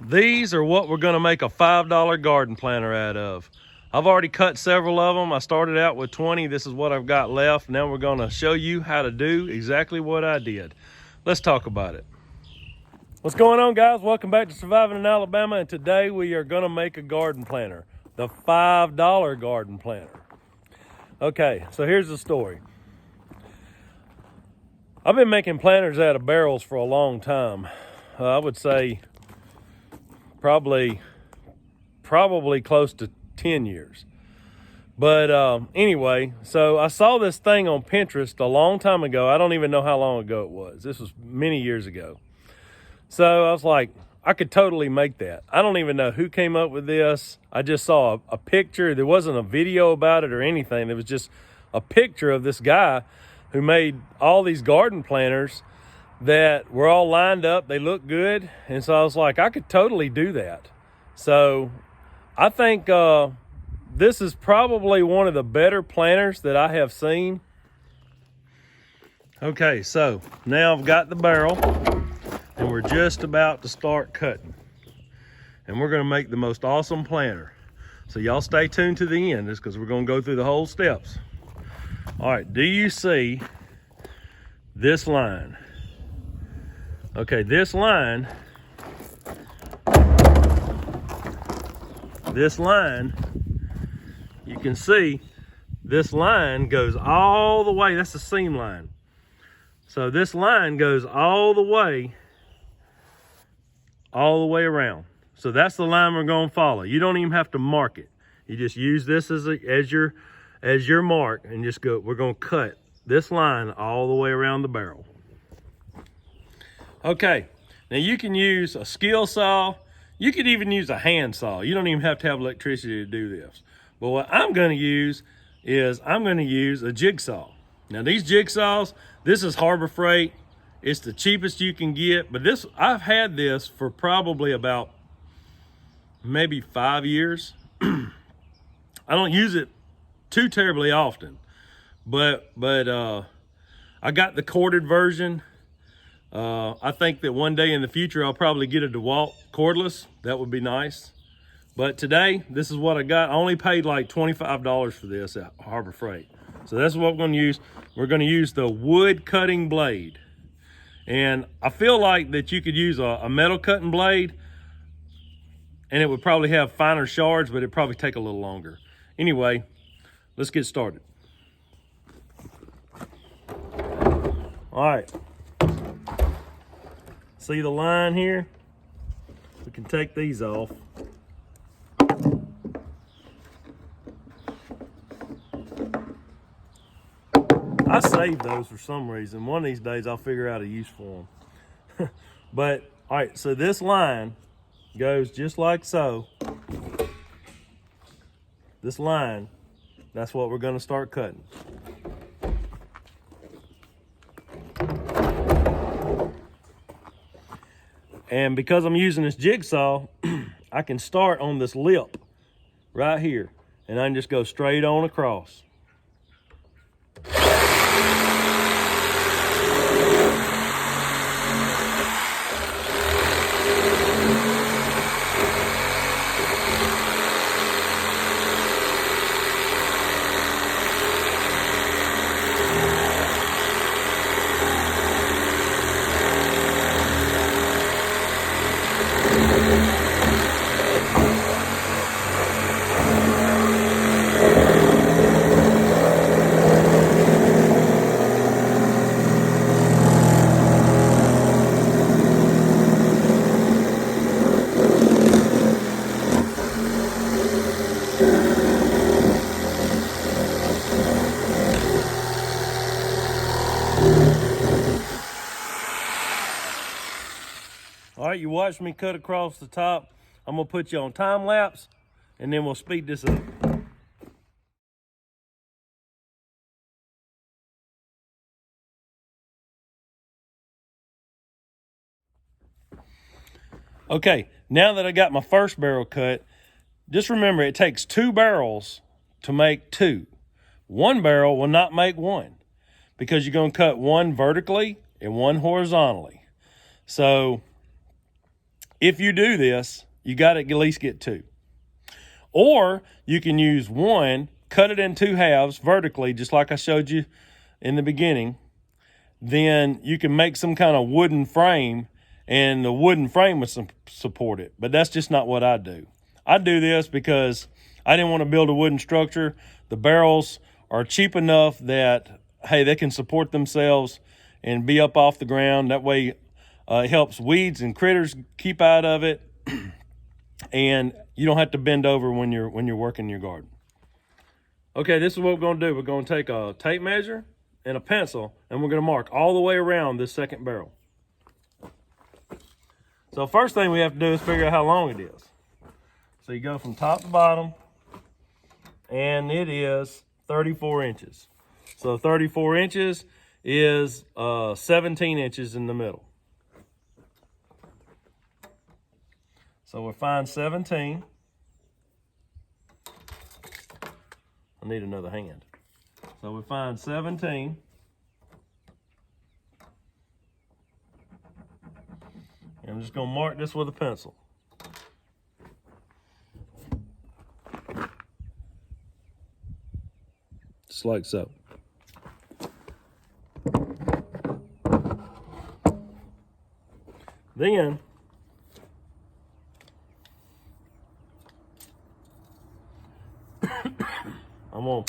These are what we're gonna make a $5 garden planter out of. I've already cut several of them. I started out with 20. This is what I've got left. Now we're gonna show you how to do exactly what I did. Let's talk about it. What's going on, guys? Welcome back to Surviving in Alabama, and today we are gonna make a garden planter, the $5 garden planter. Okay, so here's the story. I've been making planters out of barrels for a long time. I would say probably close to 10 years. But anyway, so I saw this thing on Pinterest a long time ago. I don't even know how long ago it was. This was many years ago. So I was like, I could totally make that. I don't even know who came up with this. I just saw a picture. There wasn't a video about it or anything. It was just a picture of this guy who made all these garden planters that were all lined up. They looked good. And so I was like, I could totally do that. So I think this is probably one of the better planters that I have seen. Okay, so now I've got the barrel and we're just about to start cutting. And we're gonna make the most awesome planter. So y'all stay tuned to the end, just because we're gonna go through the whole steps. All right, do you see this line? Okay, this line, you can see this line goes all the way. That's the seam line. So this line goes all the way around. So that's the line we're going to follow. You don't even have to mark it. You just use this as your mark and just go. We're going to cut this line all the way around the barrel. Okay, now you can use a skill saw. You could even use a hand saw. You don't even have to have electricity to do this. But what I'm going to use is a jigsaw. Now these jigsaws, this is Harbor Freight. It's the cheapest you can get, but I've had this for probably about maybe 5 years. I don't use it too terribly often, but I got the corded version. I think that one day in the future, I'll probably get a DeWalt cordless. That would be nice. But today, this is what I got. I only paid like $25 for this at Harbor Freight. So that's what we're gonna use. We're gonna use the wood cutting blade. And I feel like that you could use a metal cutting blade and it would probably have finer shards, but it'd probably take a little longer. Anyway, let's get started. All right. See the line here? We can take these off. I saved those for some reason. One of these days I'll figure out a use for them. But, all right, so this line goes just like so. This line, that's what we're gonna start cutting. And because I'm using this jigsaw, I can start on this lip right here, and I can just go straight on across. All right, you watched me cut across the top. I'm gonna put you on time lapse and then we'll speed this up. Okay, now that I got my first barrel cut, just remember it takes 2 barrels to make 2. 1 barrel will not make 1 because you're gonna cut 1 vertically and 1 horizontally. So if you do this, you got to at least get 2. Or you can use 1, cut it in 2 halves vertically, just like I showed you in the beginning. Then you can make some kind of wooden frame, and the wooden frame would support it. But that's just not what I do. I do this because I didn't want to build a wooden structure. The barrels are cheap enough that, hey, they can support themselves and be up off the ground. That way it helps weeds and critters keep out of it. And you don't have to bend over when you're working your garden. Okay, this is what we're gonna do. We're gonna take a tape measure and a pencil, and we're gonna mark all the way around this second barrel. So first thing we have to do is figure out how long it is. So you go from top to bottom, and it is 34 inches. So 34 inches is 17 inches in the middle. So we'll find 17. I need another hand. So we find 17. And I'm just gonna mark this with a pencil. Just like so. Then I'm gonna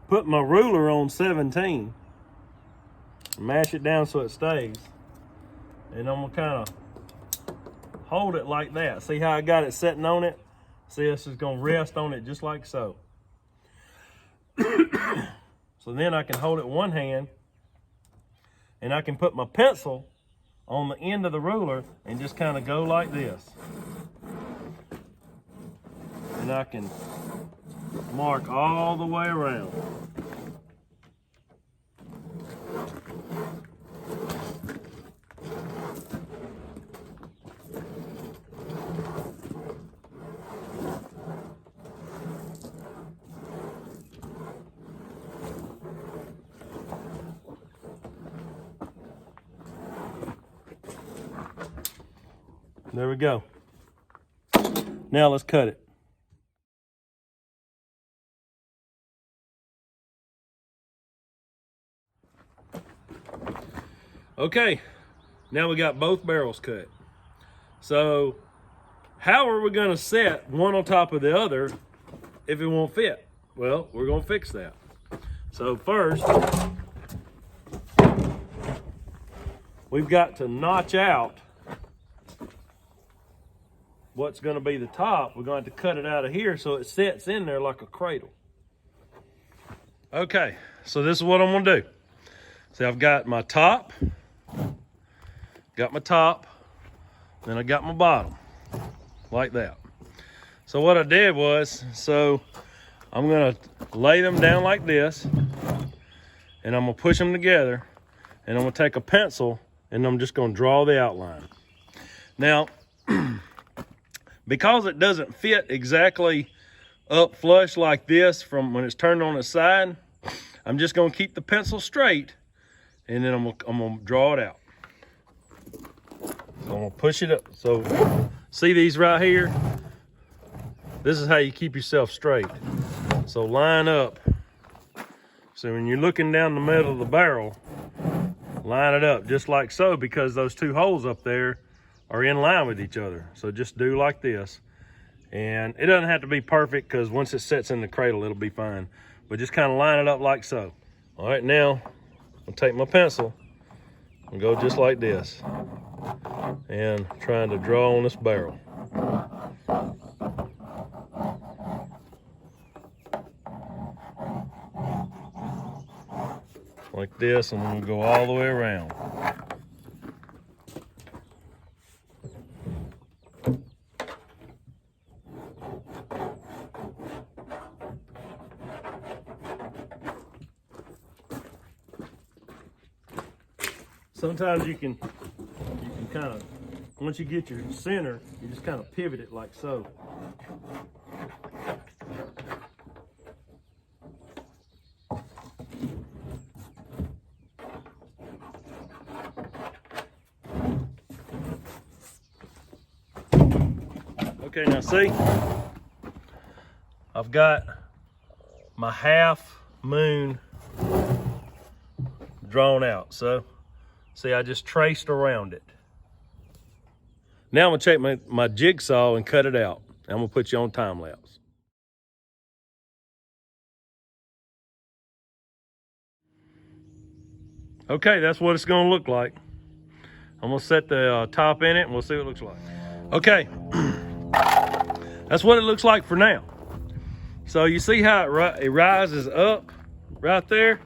put my ruler on 17, mash it down so it stays, and I'm gonna kind of hold it like that. See how I got it sitting on it? See, this is gonna rest on it just like so. So then I can hold it one hand, and I can put my pencil on the end of the ruler and just kind of go like this. And I can mark all the way around. There we go. Now let's cut it. Okay, now we got both barrels cut. So how are we gonna set one on top of the other if it won't fit? Well, we're gonna fix that. So first, we've got to notch out what's gonna be the top. We're going to cut it out of here so it sits in there like a cradle. Okay, so this is what I'm gonna do. So I've got my top, then I got my bottom, like that. So what I did was, so I'm gonna lay them down like this, and I'm gonna push them together, and I'm gonna take a pencil, and I'm just gonna draw the outline. Now, because it doesn't fit exactly up flush like this from when it's turned on its side, I'm just gonna keep the pencil straight, and then I'm gonna draw it out. So I'm gonna push it up. So see these right here? This is how you keep yourself straight. So line up. So when you're looking down the middle of the barrel, line it up just like so, because those two holes up there are in line with each other. So just do like this. And it doesn't have to be perfect, because once it sets in the cradle, it'll be fine. But just kind of line it up like so. All right, now I'll take my pencil and go just like this. And trying to draw on this barrel. Like this, and we'll go all the way around. Sometimes you can kind of, once you get your center, you just kind of pivot it like so. Okay, now see, I've got my half moon drawn out. So see, I just traced around it. Now I'm gonna take my jigsaw and cut it out. I'm gonna put you on time lapse. Okay, that's what it's gonna look like. I'm gonna set the top in it and we'll see what it looks like. Okay, that's what it looks like for now. So you see how it rises up right there?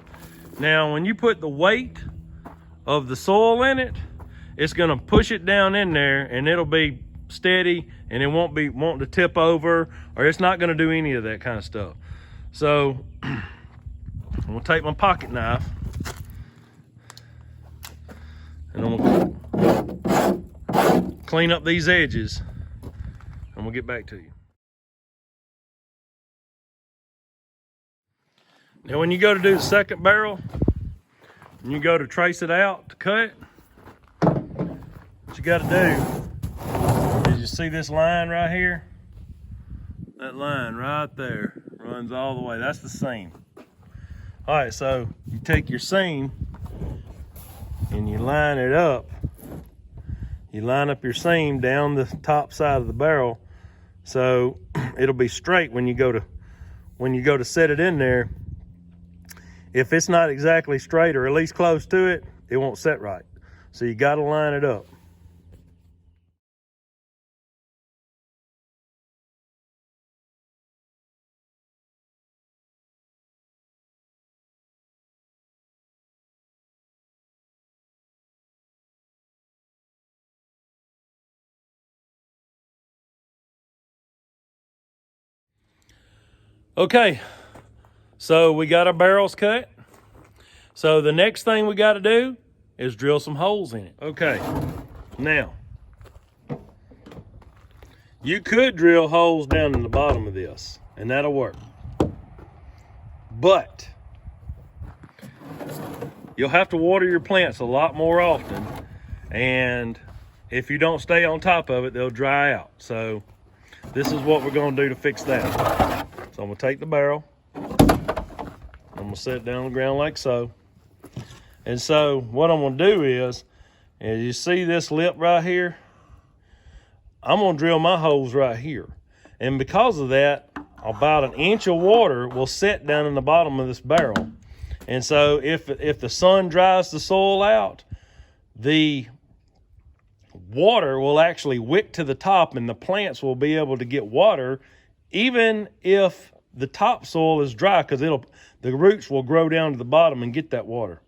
Now, when you put the weight of the soil in it, it's gonna push it down in there and it'll be steady and it won't be wanting to tip over, or it's not gonna do any of that kind of stuff. So I'm gonna take my pocket knife and I'm gonna clean up these edges. I'm gonna get back to you. Now, when you go to do the second barrel, and you go to trace it out to cut, what you gotta do is, you see this line right here? That line right there runs all the way. That's the seam. All right, so you take your seam and you line it up. You line up your seam down the top side of the barrel, so it'll be straight when you go to set it in there. If it's not exactly straight, or at least close to it, it won't set right. So you got to line it up. Okay, so we got our barrels cut. So the next thing we got to do is drill some holes in it. Okay, now, you could drill holes down in the bottom of this, and that'll work. But you'll have to water your plants a lot more often, and if you don't stay on top of it, they'll dry out. So this is what we're gonna do to fix that. So I'm gonna take the barrel, I'm gonna set it down on the ground like so. And so what I'm gonna do is you see this lip right here? I'm gonna drill my holes right here. And because of that, about an inch of water will set down in the bottom of this barrel. And so if the sun dries the soil out, the water will actually wick to the top and the plants will be able to get water even if the topsoil is dry, because the roots will grow down to the bottom and get that water.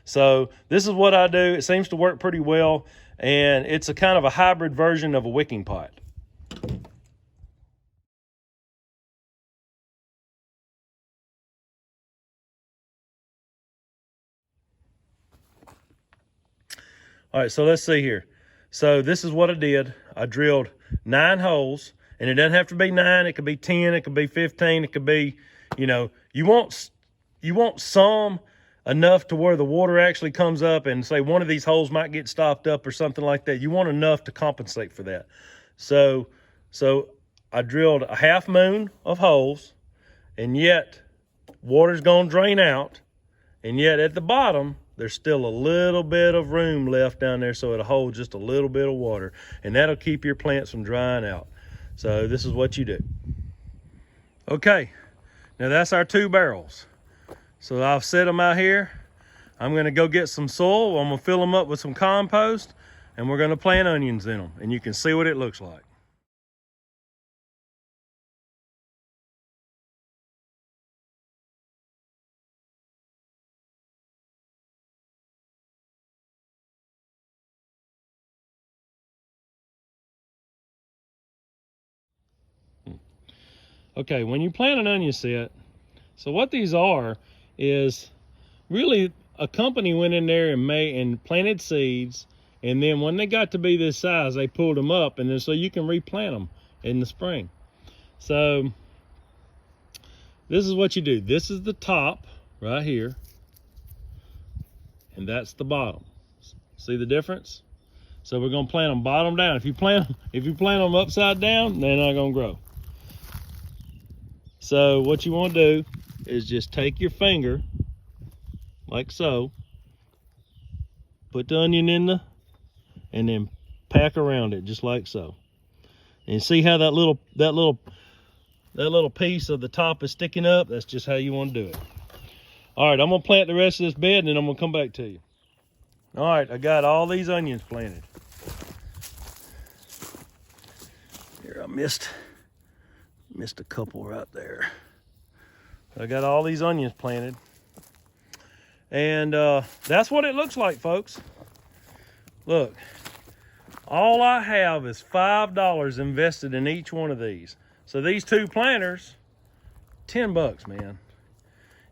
So this is what I do. It seems to work pretty well, and it's a kind of a hybrid version of a wicking pot. All right, so let's see here. So this is what I did. I drilled 9 holes, and it doesn't have to be 9. It could be 10. It could be 15. It could be, you want some enough to where the water actually comes up, and say one of these holes might get stopped up or something like that. You want enough to compensate for that. So I drilled a half moon of holes, and yet water's gonna drain out, and yet at the bottom, there's still a little bit of room left down there, so it'll hold just a little bit of water, and that'll keep your plants from drying out. So this is what you do. Okay, now that's our 2 barrels. So I've set them out here. I'm gonna go get some soil. I'm gonna fill them up with some compost, and we're gonna plant onions in them, and you can see what it looks like. Okay, when you plant an onion set, so what these are is really a company went in there and planted seeds, and then when they got to be this size, they pulled them up, and then so you can replant them in the spring. So this is what you do. This is the top right here, and that's the bottom. See the difference? So we're gonna plant them bottom down. If you plant them upside down, they're not gonna grow. So what you want to do is just take your finger, like so, put the onion in and then pack around it just like so. And see how that little piece of the top is sticking up? That's just how you want to do it. All right, I'm gonna plant the rest of this bed and then I'm gonna come back to you. All right, I got all these onions planted. Here, I missed a couple right there. I got all these onions planted. And that's what it looks like, folks. Look, all I have is $5 invested in each one of these. So these 2 planters, 10 bucks, man.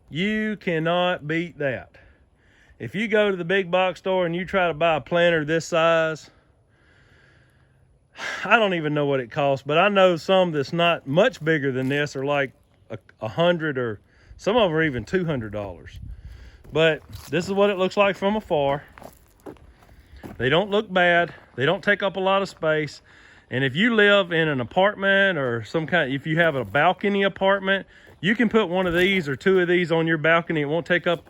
You cannot beat that. If you go to the big box store and you try to buy a planter this size, I don't even know what it costs, but I know some that's not much bigger than this are like $100, or some of them are even $200. But this is what it looks like from afar. They don't look bad. They don't take up a lot of space. And if you live in an apartment or if you have a balcony apartment, you can put one of these or 2 of these on your balcony. It won't take up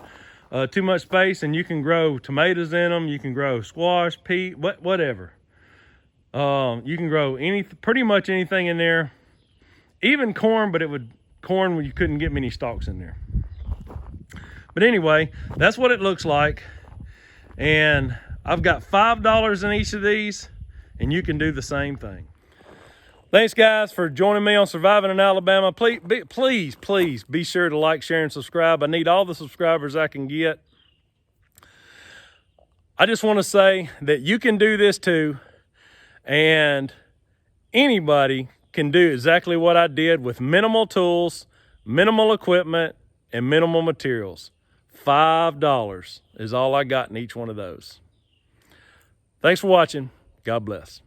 too much space, and you can grow tomatoes in them. You can grow squash, peas, whatever. You can grow pretty much anything in there, even corn, but corn when you couldn't get many stalks in there. But anyway, that's what it looks like. And I've got $5 in each of these, and you can do the same thing. Thanks, guys, for joining me on Surviving in Alabama. Please be sure to like, share, and subscribe. I need all the subscribers I can get. I just want to say that you can do this too, and anybody can do exactly what I did with minimal tools, minimal equipment, and minimal materials. $5 is all I got in each one of those. Thanks for watching. God bless.